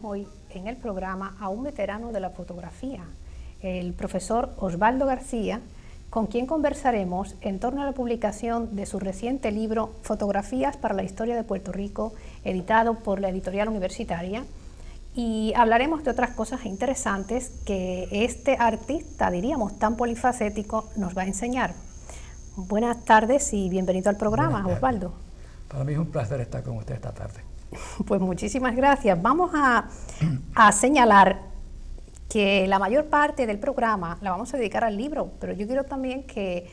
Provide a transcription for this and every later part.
hoy en el programa a un veterano de la fotografía, el profesor Osvaldo García, con quien conversaremos en torno a la publicación de su reciente libro Fotografías para la Historia de Puerto Rico, editado por la editorial universitaria, y hablaremos de otras cosas interesantes que este artista, diríamos, tan polifacético, nos va a enseñar. Buenas tardes y bienvenido al programa, Osvaldo. Para mí es un placer estar con usted esta tarde. Pues muchísimas gracias. Vamos a señalar que la mayor parte del programa la vamos a dedicar al libro, pero yo quiero también que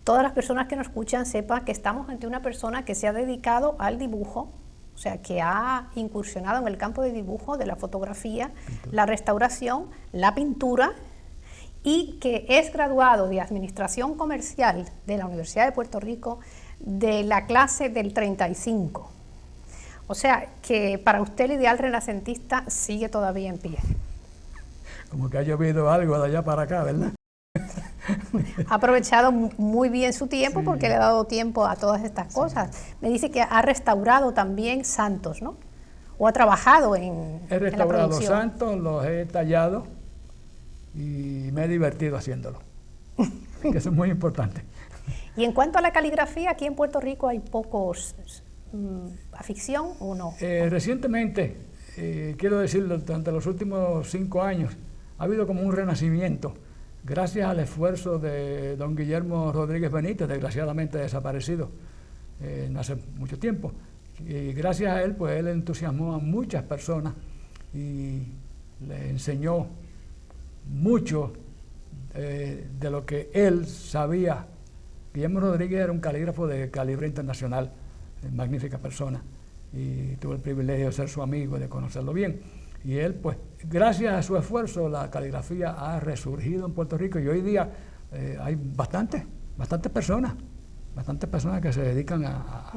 todas las personas que nos escuchan sepan que estamos ante una persona que se ha dedicado al dibujo, o sea, que ha incursionado en el campo de dibujo, de la fotografía, la restauración, la pintura, y que es graduado de Administración Comercial de la Universidad de Puerto Rico de la clase del 35. O sea, que para usted el ideal renacentista sigue todavía en pie. Como que ha llovido algo de allá para acá, ¿verdad? Ha aprovechado muy bien su tiempo, sí, porque le ha dado tiempo a todas estas cosas. Sí. Me dice que ha restaurado también santos, ¿no? O ha trabajado en He restaurado santos, los he tallado y me he divertido haciéndolo, que eso es muy importante. Y en cuanto a la caligrafía, aquí en Puerto Rico hay pocos afición o no. Recientemente, quiero decirlo, durante los últimos 5 años, ha habido como un renacimiento, gracias al esfuerzo de don Guillermo Rodríguez Benítez, desgraciadamente desaparecido hace mucho tiempo. Y gracias a él, pues él entusiasmó a muchas personas y le enseñó mucho de lo que él sabía. Guillermo Rodríguez era un calígrafo de calibre internacional, magnífica persona, y tuve el privilegio de ser su amigo y de conocerlo bien. Y él, pues, gracias a su esfuerzo, la caligrafía ha resurgido en Puerto Rico, y hoy día hay bastantes personas que se dedican a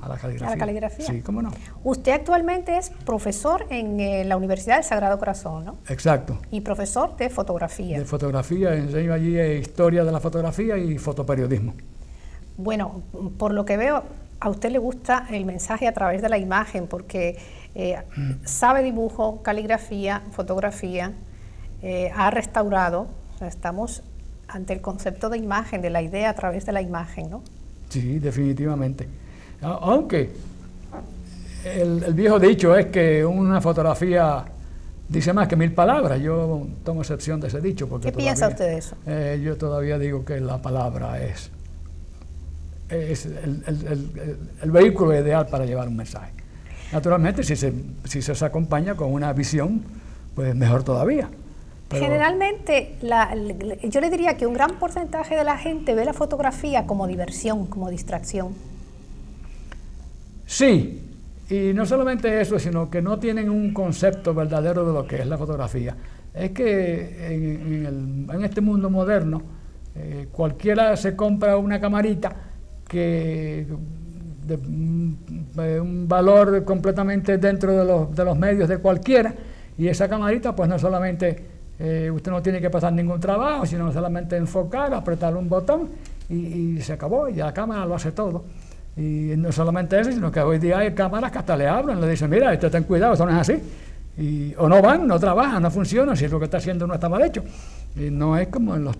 la caligrafía. ¿A la caligrafía? Sí, cómo no. Usted actualmente es profesor en la Universidad del Sagrado Corazón, ¿no? Exacto. Y profesor de fotografía. De fotografía, enseño allí historia de la fotografía y fotoperiodismo. Bueno, por lo que veo, a usted le gusta el mensaje a través de la imagen, porque sabe dibujo, caligrafía, fotografía, ha restaurado. O sea, estamos ante el concepto de imagen, de la idea a través de la imagen, ¿no? Sí, definitivamente. Aunque el viejo dicho es que una fotografía dice más que 1000 palabras, yo tomo excepción de ese dicho. Porque ¿Qué piensa usted de eso? Yo todavía digo que la palabra es el vehículo ideal para llevar un mensaje. Naturalmente, si se acompaña con una visión, pues mejor todavía. Pero generalmente, yo le diría que un gran porcentaje de la gente ve la fotografía como diversión, como distracción. Sí, y no solamente eso, sino que no tienen un concepto verdadero de lo que es la fotografía. Es que en este mundo moderno, cualquiera se compra una camarita que de un valor completamente dentro de los medios de cualquiera, y esa camarita pues no solamente usted no tiene que pasar ningún trabajo, sino solamente enfocar, apretar un botón y se acabó, y la cámara lo hace todo. Y no solamente eso, sino que hoy día hay cámaras que hasta le hablan, le dicen, mira, ten cuidado, esto no es así. O no van, no trabajan, no funcionan, si lo que está haciendo no está mal hecho. Y no es como en los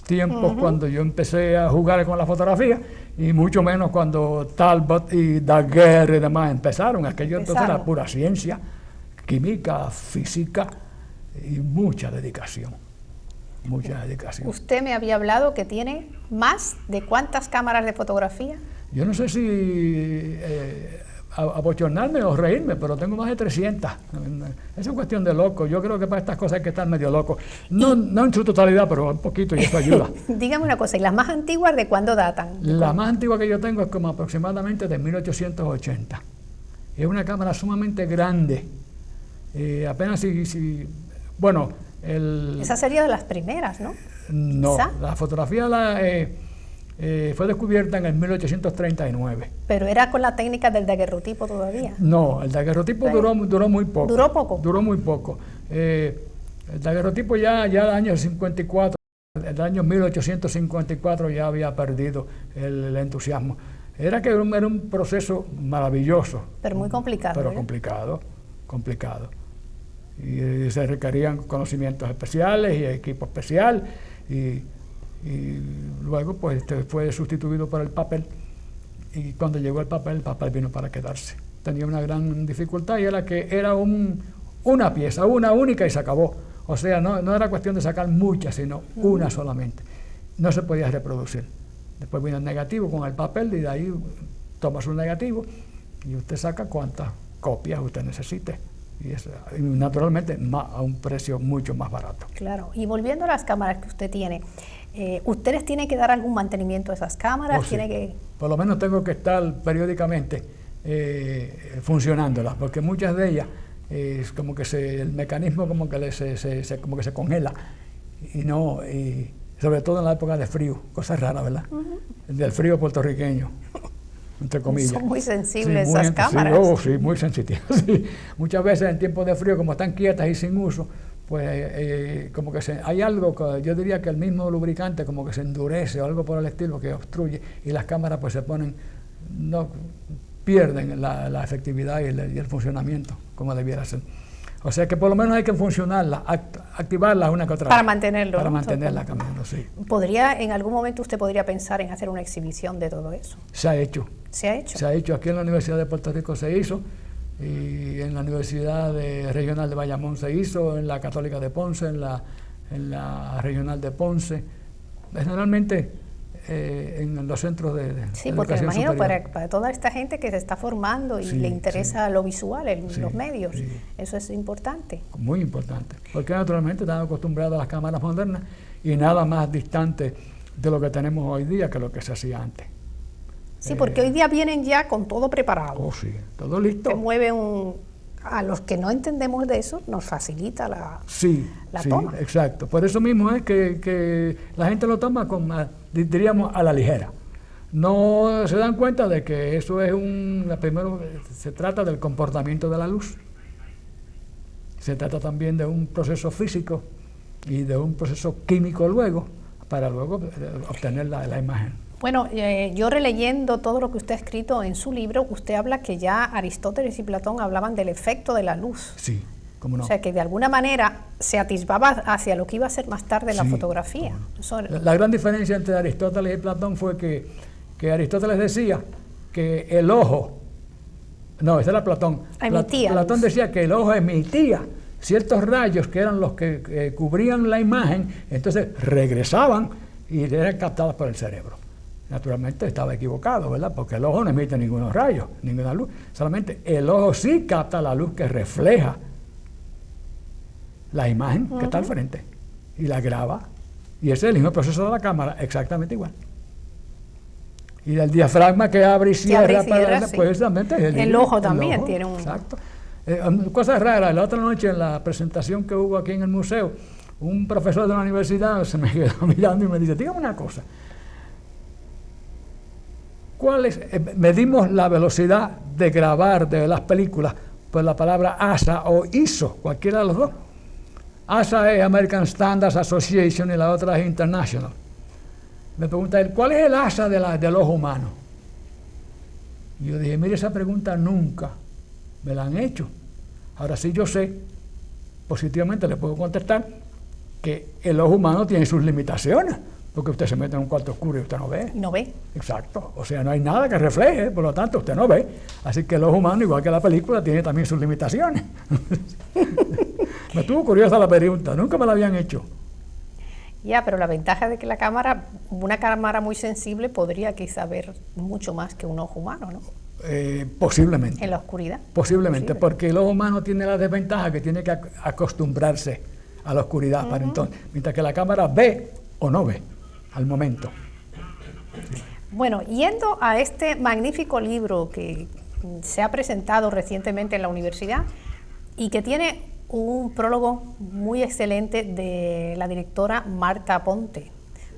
tiempos cuando yo empecé a jugar con la fotografía, y mucho menos cuando Talbot y Daguerre y demás empezaron. Aquello entonces era pura ciencia, química, física y mucha dedicación. Mucha dedicación. Usted me había hablado que tiene más de ¿cuántas cámaras de fotografía? Yo no sé si abochornarme o reírme, pero tengo más de 300. Es una cuestión de loco. Yo creo que para estas cosas hay que estar medio loco. No en su totalidad, pero un poquito, y eso ayuda. Dígame una cosa, ¿y las más antiguas de cuándo datan? La más antigua que yo tengo es como aproximadamente de 1880. Es una cámara sumamente grande. Apenas bueno, esa sería de las primeras, ¿no? No, ¿Quizá? La fotografía fue descubierta en el 1839. ¿Pero era con la técnica del daguerrotipo todavía? No, el daguerrotipo duró muy poco. ¿Duró poco? Duró muy poco. El daguerrotipo ya el año 54, el año 1854 ya había perdido el entusiasmo. Era un proceso maravilloso. Pero muy complicado. Pero ¿eh? complicado. y se requerían conocimientos especiales y equipo especial, y luego pues fue sustituido por el papel, y cuando llegó el papel vino para quedarse. Tenía una gran dificultad, y era que era una pieza, una única, y se acabó. O sea, no era cuestión de sacar muchas, sino una solamente. No se podía reproducir. Después vino el negativo con el papel, y de ahí toma su negativo y usted saca cuantas copias usted necesite. Y naturalmente a un precio mucho más barato. Claro. Y volviendo a las cámaras que usted tiene, ¿ustedes tienen que dar algún mantenimiento a esas cámaras? Sí. Por lo menos tengo que estar periódicamente funcionándolas, porque muchas de ellas como que el mecanismo como que como que se congela, y sobre todo en la época de frío, cosa rara, ¿verdad? Del frío puertorriqueño, entre comillas. Son muy sensibles esas cámaras. Sí, muy sensitivas. Sí. Muchas veces en tiempos de frío, como están quietas y sin uso, pues como que hay algo, yo diría que el mismo lubricante como que se endurece o algo por el estilo que obstruye, y las cámaras pues se ponen, pierden la efectividad y el funcionamiento como debiera ser. O sea que por lo menos hay que funcionarlas, activarlas una que otra vez. Para mantenerlo. Para mantenerla caminando, sí. ¿En algún momento usted podría pensar en hacer una exhibición de todo eso? Se ha hecho. ¿Se ha hecho? Se ha hecho. Aquí en la Universidad de Puerto Rico se hizo, y en la Universidad Regional de Bayamón se hizo, en la Católica de Ponce, en la Regional de Ponce. Generalmente en los centros de sí, porque me imagino superior. para toda esta gente que se está formando y le interesa lo visual, los medios, eso es importante. Muy importante, porque naturalmente están acostumbrados a las cámaras modernas y nada más distante de lo que tenemos hoy día que lo que se hacía antes. Sí, porque hoy día vienen ya con todo preparado. Oh, sí, todo listo. Que mueve a los que no entendemos de eso, nos facilita la toma. Exacto. Por eso mismo es que la gente lo toma diríamos a la ligera. No se dan cuenta de que eso es primero se trata del comportamiento de la luz. Se trata también de un proceso físico y de un proceso químico para luego obtener la imagen. Bueno, yo releyendo todo lo que usted ha escrito en su libro, usted habla que ya Aristóteles y Platón hablaban del efecto de la luz. Sí, cómo no. O sea, que de alguna manera se atisbaba hacia lo que iba a ser más tarde la fotografía. La gran diferencia entre Aristóteles y Platón fue que Aristóteles decía que el ojo, ese era Platón. Platón decía que el ojo emitía ciertos rayos que eran los que cubrían la imagen, entonces regresaban y eran captados por el cerebro. Naturalmente estaba equivocado, ¿verdad? Porque el ojo no emite ningunos rayos, ninguna luz. Solamente el ojo sí capta la luz que refleja la imagen que está al frente y la graba. Y ese es el mismo proceso de la cámara, exactamente igual. Y el diafragma que abre y cierra, pues exactamente el ojo también tiene un... Exacto. Cosas raras. La otra noche en la presentación que hubo aquí en el museo, un profesor de la universidad se me quedó mirando y me dice, dígame una cosa. Medimos la velocidad de grabar de las películas por la palabra ASA o ISO, cualquiera de los dos. ASA es American Standards Association y la otra es International. Me pregunta él, ¿cuál es el ASA del ojo humano? Y yo dije, mire, esa pregunta nunca me la han hecho. Ahora sí yo sé, positivamente le puedo contestar, que el ojo humano tiene sus limitaciones. Porque usted se mete en un cuarto oscuro y usted no ve. No ve. Exacto. O sea, no hay nada que refleje, por lo tanto, usted no ve. Así que el ojo humano, igual que la película, tiene también sus limitaciones. Me estuvo curiosa la pregunta, nunca me la habían hecho. Ya, pero la ventaja de que una cámara muy sensible podría quizá ver mucho más que un ojo humano, ¿no? Posiblemente. En la oscuridad. Posiblemente, porque el ojo humano tiene la desventaja que tiene que acostumbrarse a la oscuridad para entonces. Mientras que la cámara ve o no ve al momento. Sí. Bueno, yendo a este magnífico libro que se ha presentado recientemente en la universidad y que tiene un prólogo muy excelente de la directora Marta Aponte,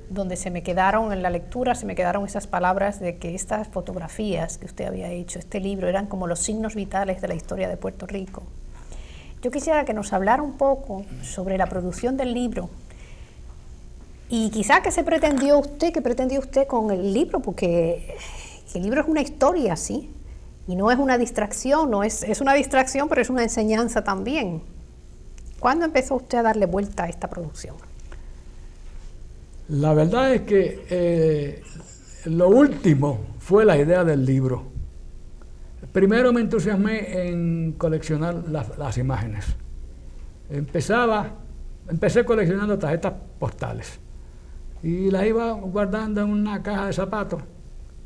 donde en la lectura se me quedaron esas palabras de que estas fotografías que usted había hecho, este libro, eran como los signos vitales de la historia de Puerto Rico. Yo quisiera que nos hablara un poco sobre la producción del libro. Y quizá qué pretendió usted con el libro, porque el libro es una historia, ¿sí? Y no es una distracción, es una distracción, pero es una enseñanza también. ¿Cuándo empezó usted a darle vuelta a esta producción? La verdad es que lo último fue la idea del libro. Primero me entusiasmé en coleccionar las imágenes. Empecé coleccionando tarjetas postales y las iba guardando en una caja de zapatos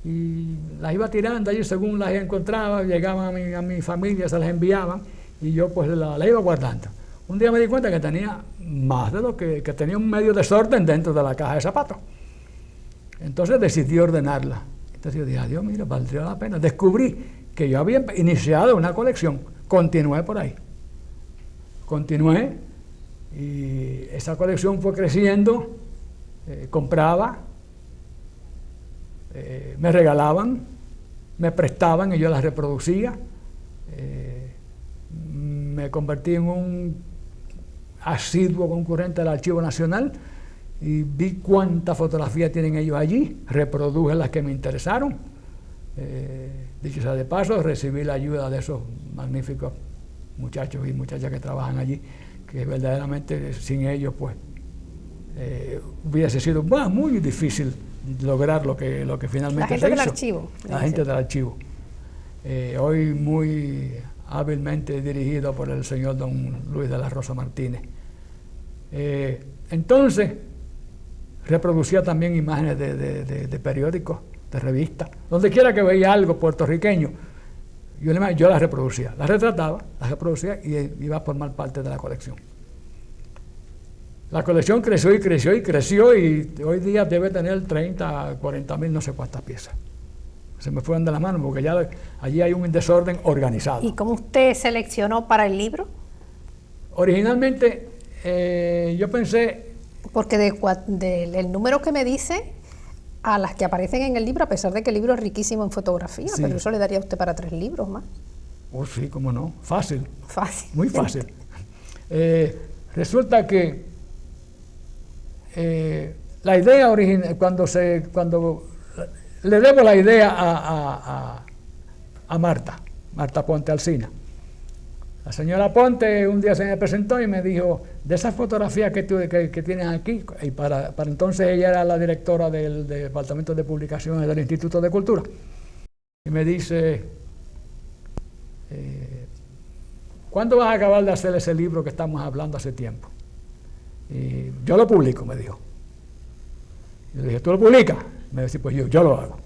y las iba tirando allí según las encontraba, llegaban a mi familia, se las enviaban y yo pues las iba guardando. Un día me di cuenta que tenía más de lo que tenía un medio desorden dentro de la caja de zapatos. Entonces decidí ordenarla. Entonces yo dije, adiós, mira, valdría la pena. Descubrí que yo había iniciado una colección, continué por ahí. Continué y esa colección fue creciendo, compraba, me regalaban, me prestaban y yo las reproducía. Me convertí en un asiduo concurrente del Archivo Nacional y vi cuántas fotografías tienen ellos allí, reproduje las que me interesaron. Dicho sea de paso, recibí la ayuda de esos magníficos muchachos y muchachas que trabajan allí, que verdaderamente sin ellos pues hubiese sido muy difícil lograr lo que finalmente se hizo. La gente del archivo. La gente del archivo. Hoy muy hábilmente dirigido por el señor don Luis de la Rosa Martínez. Entonces, reproducía también imágenes de periódicos, de revistas, donde quiera que veía algo puertorriqueño, yo las reproducía, las retrataba, las reproducía y iba a formar parte de la colección. La colección creció y creció y creció y hoy día debe tener 30, 40 mil, no sé cuántas piezas. Se me fueron de las manos porque ya allí hay un desorden organizado. ¿Y cómo usted seleccionó para el libro? Originalmente yo pensé... Porque del número que me dice a las que aparecen en el libro, a pesar de que el libro es riquísimo en fotografía, sí. Pero eso le daría a usted para 3 libros más. Oh, sí, cómo no, fácil. Fácil. Muy fácil. Resulta que la idea original, cuando le debo la idea a Marta Ponte Alsina. La señora Ponte un día se me presentó y me dijo, de esas fotografías que tienes aquí, y para entonces ella era la directora del Departamento de Publicaciones del Instituto de Cultura, y me dice, ¿cuándo vas a acabar de hacer ese libro que estamos hablando hace tiempo? Y yo lo publico, me dijo. Y le dije, ¿tú lo publicas? Me dice, pues yo lo hago.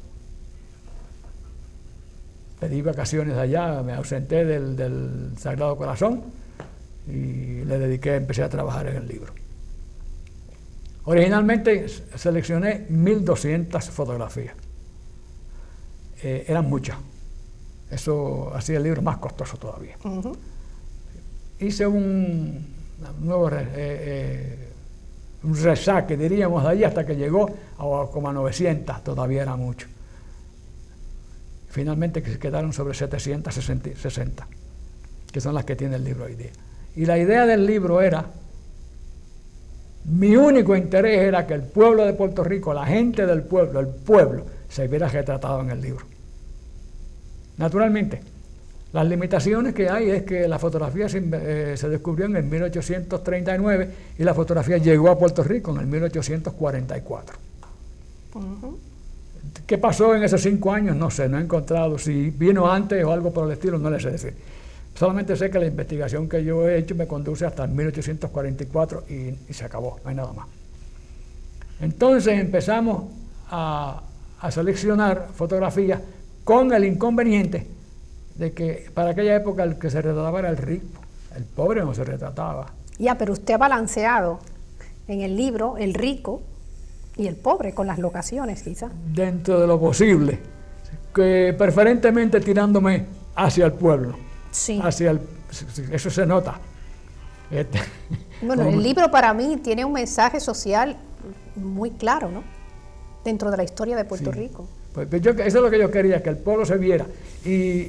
Pedí vacaciones allá, me ausenté del Sagrado Corazón y empecé a trabajar en el libro. Originalmente seleccioné 1200 fotografías. Eran muchas. Eso hacía el libro más costoso todavía. Uh-huh. Hice un nuevo un resaque, diríamos, de allí hasta que llegó a como a 900, todavía era mucho. Finalmente quedaron sobre 760, que son las que tiene el libro hoy día. Y la idea del libro era, mi único interés era que el pueblo de Puerto Rico, la gente del pueblo, el pueblo, se viera retratado en el libro. Naturalmente, las limitaciones que hay es que la fotografía se descubrió en el 1839 y la fotografía llegó a Puerto Rico en el 1844. Uh-huh. ¿Qué pasó en esos 5 años? No sé, no he encontrado. Si vino antes o algo por el estilo, no le sé decir. Solamente sé que la investigación que yo he hecho me conduce hasta el 1844 y se acabó, no hay nada más. Entonces empezamos a seleccionar fotografías con el inconveniente de que para aquella época el que se retrataba era el rico, el pobre no se retrataba. Ya, pero usted ha balanceado en el libro el rico y el pobre con las locaciones, quizás. Dentro de lo posible, que preferentemente tirándome hacia el pueblo. Sí. Eso se nota. Bueno, el libro para mí tiene un mensaje social muy claro, ¿no? Dentro de la historia de Puerto Rico. Pues eso es lo que yo quería, que el pueblo se viera. Y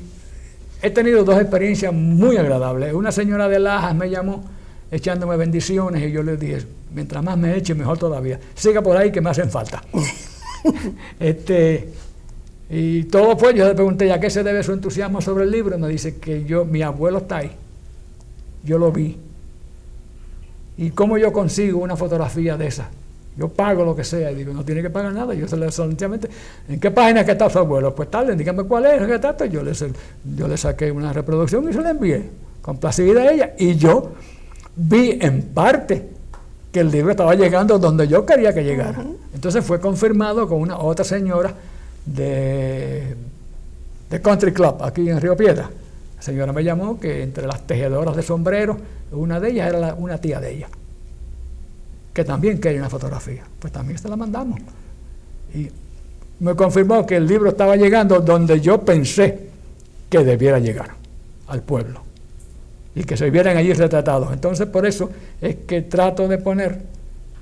he tenido 2 experiencias muy agradables. Una señora de Lajas me llamó echándome bendiciones y yo le dije, mientras más me eche, mejor todavía. Siga por ahí que me hacen falta. Y todo fue, yo le pregunté, ¿a qué se debe su entusiasmo sobre el libro? Y me dice que mi abuelo está ahí. Yo lo vi. ¿Y cómo yo consigo una fotografía de esa? Yo pago lo que sea, y digo, no tiene que pagar nada, yo se le solamente, ¿en qué página que está su abuelo? Pues tal, dígame cuál es el retrato, yo le saqué una reproducción y se la envié, complacida a ella, y yo vi en parte que el libro estaba llegando donde yo quería que llegara. Entonces fue confirmado con una otra señora de Country Club, aquí en Río Piedra. La señora me llamó que entre las tejedoras de sombreros, una de ellas era una tía de ella, que también quería una fotografía, pues también se la mandamos. Y me confirmó que el libro estaba llegando donde yo pensé que debiera llegar, al pueblo, y que se vieran allí retratados. Entonces, por eso es que trato de poner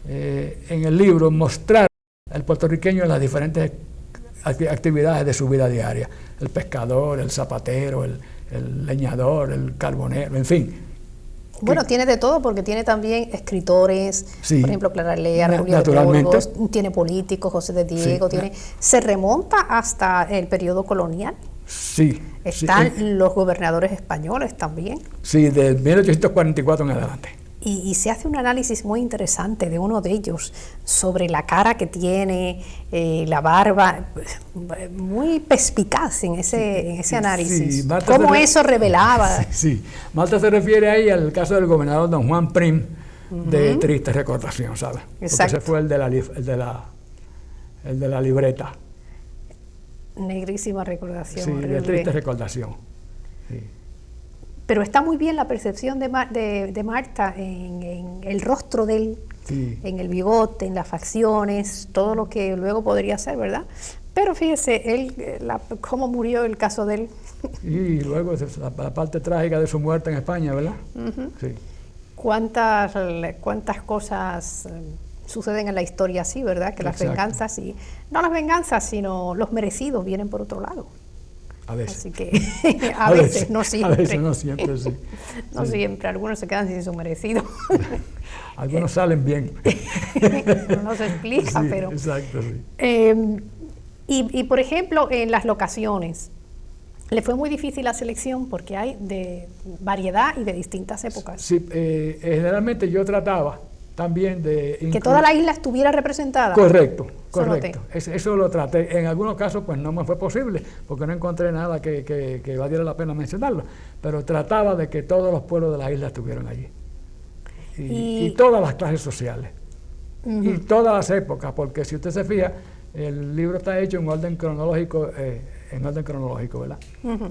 en el libro, mostrar al puertorriqueño en las diferentes actividades de su vida diaria, el pescador, el zapatero, el leñador, el carbonero, en fin. Bueno, tiene de todo, porque tiene también escritores, sí, por ejemplo, Clara Lea, Julio Burgos, tiene políticos, José de Diego, sí, se remonta hasta el periodo colonial. Sí. Están sí, los gobernadores españoles también. Sí, de 1844 en adelante. Y se hace un análisis muy interesante de uno de ellos sobre la cara que tiene, la barba, muy perspicaz en ese análisis. Sí, cómo eso revelaba. Sí, Marta se refiere ahí al caso del gobernador don Juan Prim, de triste recordación, ¿sabes? Exacto. Porque ese fue el de la libreta. Negrísima recordación. Sí, de triste recordación. Sí. Pero está muy bien la percepción de Marta en el rostro de él, sí, en el bigote, en las facciones, todo lo que luego podría ser, ¿verdad? Pero fíjese, él, cómo murió el caso de él. Y luego la parte trágica de su muerte en España, ¿verdad? Sí. ¿Cuántas cosas suceden en la historia así, ¿verdad? Que las venganzas, no las venganzas, sino los merecidos vienen por otro lado. A veces. Así que a veces, no siempre. A veces, no siempre, sí. No siempre, algunos se quedan sin su merecido. Algunos salen bien. No se explica, sí, pero... Exacto, sí. Y por ejemplo, en las locaciones, le fue muy difícil la selección porque hay de variedad y de distintas épocas. Sí, generalmente yo trataba también de... Que toda la isla estuviera representada. Correcto. Eso lo traté. En algunos casos pues no me fue posible porque no encontré nada que valiera la pena mencionarlo, pero trataba de que todos los pueblos de la isla estuvieran allí. Y todas las clases sociales. Y todas las épocas, porque si usted se fija, el libro está hecho en orden cronológico, ¿verdad?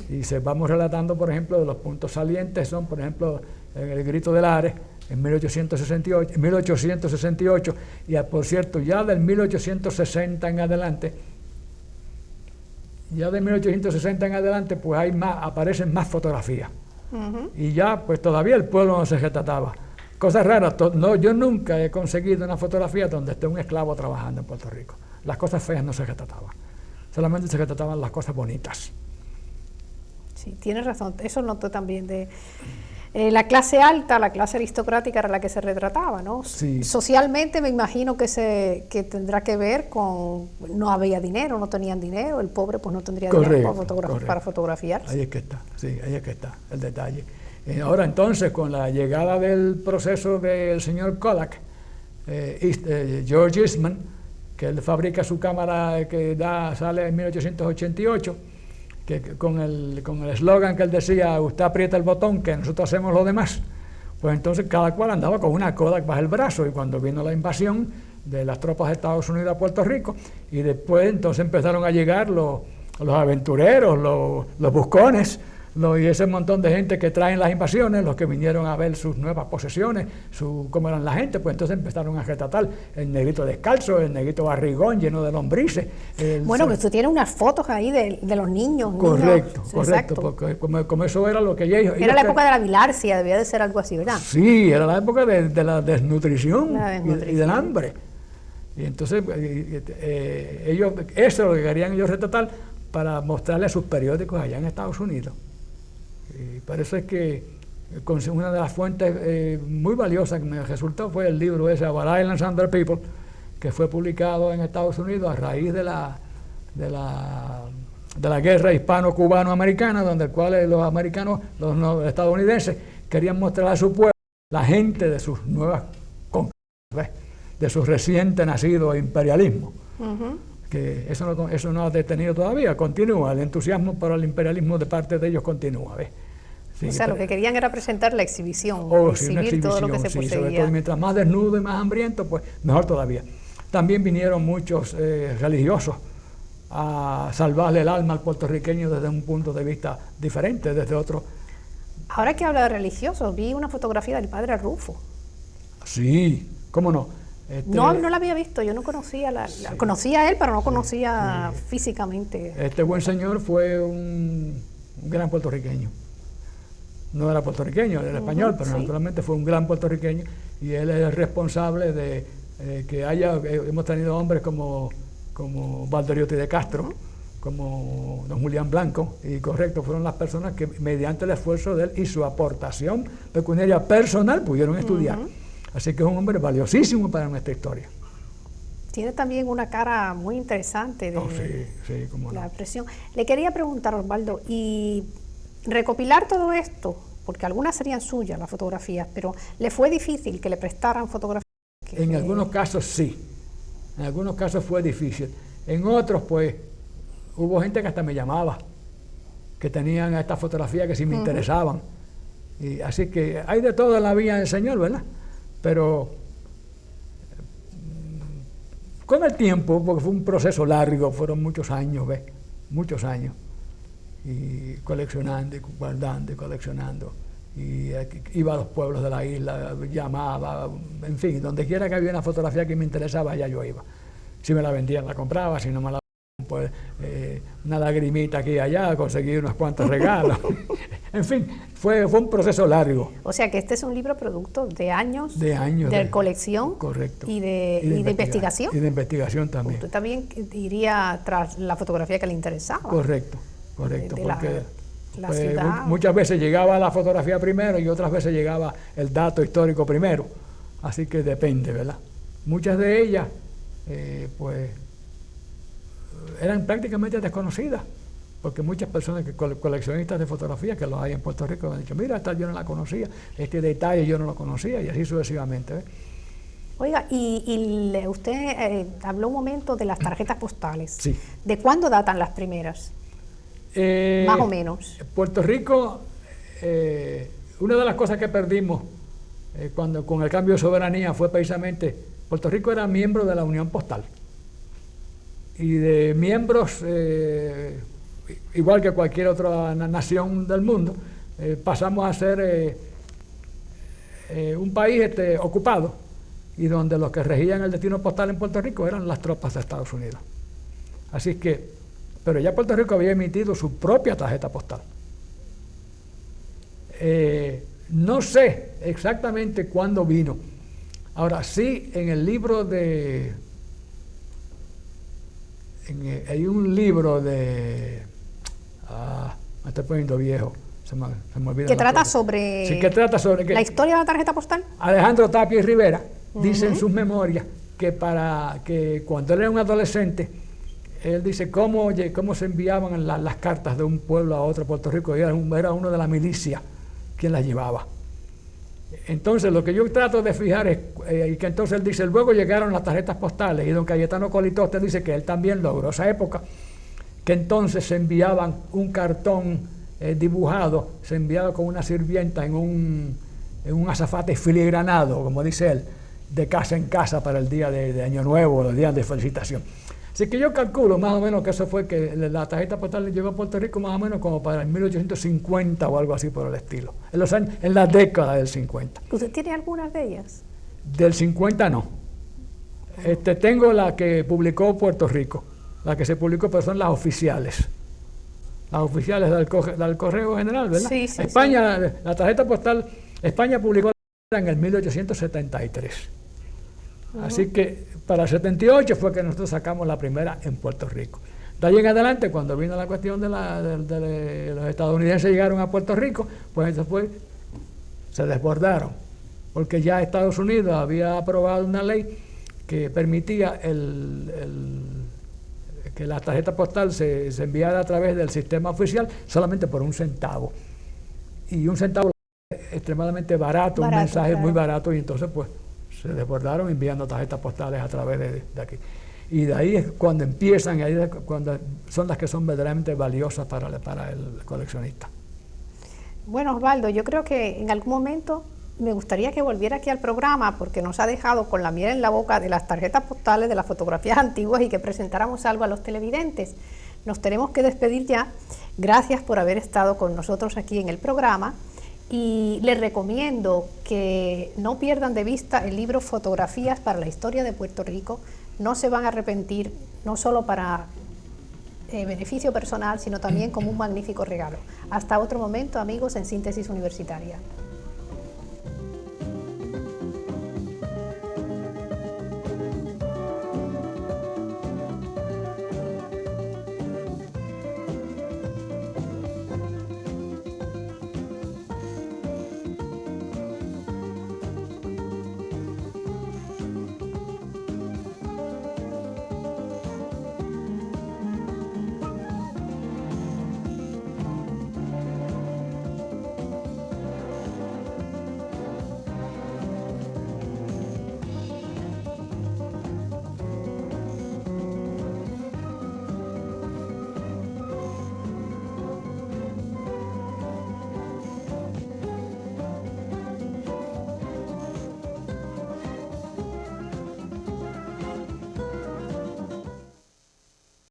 Y se vamos relatando, por ejemplo, de los puntos salientes son, por ejemplo, el Grito del Ares, en 1868, y por cierto, ya del 1860 en adelante, pues aparecen más fotografías. Y ya, pues todavía el pueblo no se retrataba. Cosas raras, yo nunca he conseguido una fotografía donde esté un esclavo trabajando en Puerto Rico. Las cosas feas no se retrataban, solamente se retrataban las cosas bonitas. Sí, tienes razón, eso noto también de... la clase alta, la clase aristocrática era la que se retrataba, ¿no? Sí. Socialmente me imagino que tendrá que ver con no había dinero, no tenían dinero, el pobre pues no tendría dinero para fotografiar. Ahí es que está, sí, ahí es que está el detalle. Ahora entonces, con la llegada del proceso del señor Kodak, George Eastman, que él fabrica su cámara que sale en 1888, que con el eslogan que él decía, usted aprieta el botón que nosotros hacemos lo demás, pues entonces cada cual andaba con una Kodak bajo el brazo, y cuando vino la invasión de las tropas de Estados Unidos a Puerto Rico, y después entonces empezaron a llegar los aventureros, los buscones, y ese montón de gente que traen las invasiones, los que vinieron a ver sus nuevas posesiones, cómo eran la gente, pues entonces empezaron a retratar el negrito descalzo, el negrito barrigón lleno de lombrices. Bueno, que usted tiene unas fotos ahí de los niños. Correcto, porque como eso era lo que ellos... Era la época de la bilarcia, debía de ser algo así, ¿verdad? Sí, era la época de la desnutrición, y del hambre. Y entonces ellos, eso es lo que querían ellos retratar para mostrarle a sus periódicos allá en Estados Unidos. Y por eso es que una de las fuentes muy valiosas que me resultó fue el libro ese, Our Islands and Their People, que fue publicado en Estados Unidos a raíz de la guerra hispano-cubano-americana, donde los estadounidenses querían mostrar a su pueblo la gente de sus nuevas conquistas, ¿ves? De su reciente nacido imperialismo. Que eso no ha detenido todavía, continúa, el entusiasmo por el imperialismo de parte de ellos continúa, ¿ves? Sí, o sea, lo que querían era presentar la exhibición, sí, una exhibición, todo lo que se sí, poseía. sobre todo, mientras más desnudo y más hambriento, pues mejor todavía. También vinieron muchos religiosos a salvarle el alma al puertorriqueño desde un punto de vista diferente, desde otro. Ahora que habla de religiosos, vi una fotografía del padre Rufo. Sí, cómo no. No la había visto, yo no conocía, conocía a él, pero no conocía físicamente. Este buen señor fue un gran puertorriqueño. No era puertorriqueño, era español, pero naturalmente fue un gran puertorriqueño, y él es el responsable de que hemos tenido hombres como Valdoriotti de Castro, como don Julián Blanco, y correcto, fueron las personas que mediante el esfuerzo de él y su aportación pecuniaria personal pudieron estudiar. Así que es un hombre valiosísimo para nuestra historia. Tiene también una cara muy interesante de sí, cómo no. La expresión. Le quería preguntar, Osvaldo, y recopilar todo esto, porque algunas serían suyas las fotografías, pero ¿le fue difícil que le prestaran fotografías? En algunos casos sí, en algunos casos fue difícil. En otros, pues, hubo gente que hasta me llamaba, que tenían estas fotografías que sí me interesaban. Y así que hay de todo en la vida del Señor, ¿verdad? Pero con el tiempo, porque fue un proceso largo, fueron muchos años, ¿ves? Muchos años. Y coleccionando, y guardando, y coleccionando. Y iba a los pueblos de la isla, llamaba, en fin, donde quiera que había una fotografía que me interesaba, allá yo iba. Si me la vendían, la compraba, si no me la pues una lagrimita aquí y allá, conseguí unos cuantos regalos. En fin, fue un proceso largo. O sea que este es un libro producto de años de colección, correcto, y de investigación. Y de investigación también. Usted también iría tras la fotografía que le interesaba. Correcto, porque la ciudad. Muchas veces llegaba la fotografía primero y otras veces llegaba el dato histórico primero. Así que depende, ¿verdad? Muchas de ellas, pues, eran prácticamente desconocidas, porque muchas personas, coleccionistas de fotografías que los hay en Puerto Rico, han dicho, mira, esta yo no la conocía, este detalle yo no lo conocía, y así sucesivamente, ¿ves? Oiga, y usted habló un momento de las tarjetas postales. Sí. ¿De cuándo datan las primeras? Más o menos. Puerto Rico, una de las cosas que perdimos con el cambio de soberanía fue precisamente, Puerto Rico era miembro de la Unión Postal. Y de miembros, igual que cualquier otra nación del mundo, pasamos a ser un país ocupado, y donde los que regían el destino postal en Puerto Rico eran las tropas de Estados Unidos. Así que, pero ya Puerto Rico había emitido su propia tarjeta postal. No sé exactamente cuándo vino. Ahora sí, en el libro de... hay un libro de... me estoy poniendo viejo. Se me olvida. Que trata sobre... Sí, que trata sobre... ¿La historia de la tarjeta postal? Alejandro Tapia y Rivera dice en sus memorias que cuando él era un adolescente, él dice cómo se enviaban las cartas de un pueblo a otro, Puerto Rico, y era uno de la milicia quien las llevaba. Entonces, lo que yo trato de fijar es que entonces él dice, luego llegaron las tarjetas postales, y don Cayetano Colitoste dice que él también logró esa época, que entonces se enviaban un cartón dibujado, se enviaba con una sirvienta en un azafate filigranado, como dice él, de casa en casa para el día de Año Nuevo, los días de felicitación. Así que yo calculo más o menos que eso fue que la tarjeta postal llegó a Puerto Rico más o menos como para el 1850 o algo así por el estilo, en la década del 50. ¿Usted tiene algunas de ellas? Del 50 no. Tengo la que publicó Puerto Rico, la que se publicó, pero son las oficiales. Las oficiales del Correo General, ¿verdad? Sí, sí, España, sí. La tarjeta postal, España publicó en el 1873. Así que para el 78 fue que nosotros sacamos la primera en Puerto Rico. De ahí en adelante, cuando vino la cuestión de los estadounidenses llegaron a Puerto Rico, pues después se desbordaron, porque ya Estados Unidos había aprobado una ley que permitía que la tarjeta postal se enviara a través del sistema oficial solamente por 1 centavo. Y 1 centavo extremadamente barato, un Barato, mensaje claro. muy barato, y entonces pues se desbordaron enviando tarjetas postales a través de aquí. Y de ahí es cuando empiezan, y ahí es cuando son las que son verdaderamente valiosas para el coleccionista. Bueno, Osvaldo, yo creo que en algún momento me gustaría que volviera aquí al programa porque nos ha dejado con la miel en la boca de las tarjetas postales, de las fotografías antiguas y que presentáramos algo a los televidentes. Nos tenemos que despedir ya. Gracias por haber estado con nosotros aquí en el programa y les recomiendo que no pierdan de vista el libro Fotografías para la Historia de Puerto Rico. No se van a arrepentir, no solo para beneficio personal, sino también como un magnífico regalo. Hasta otro momento, amigos, en Síntesis Universitaria.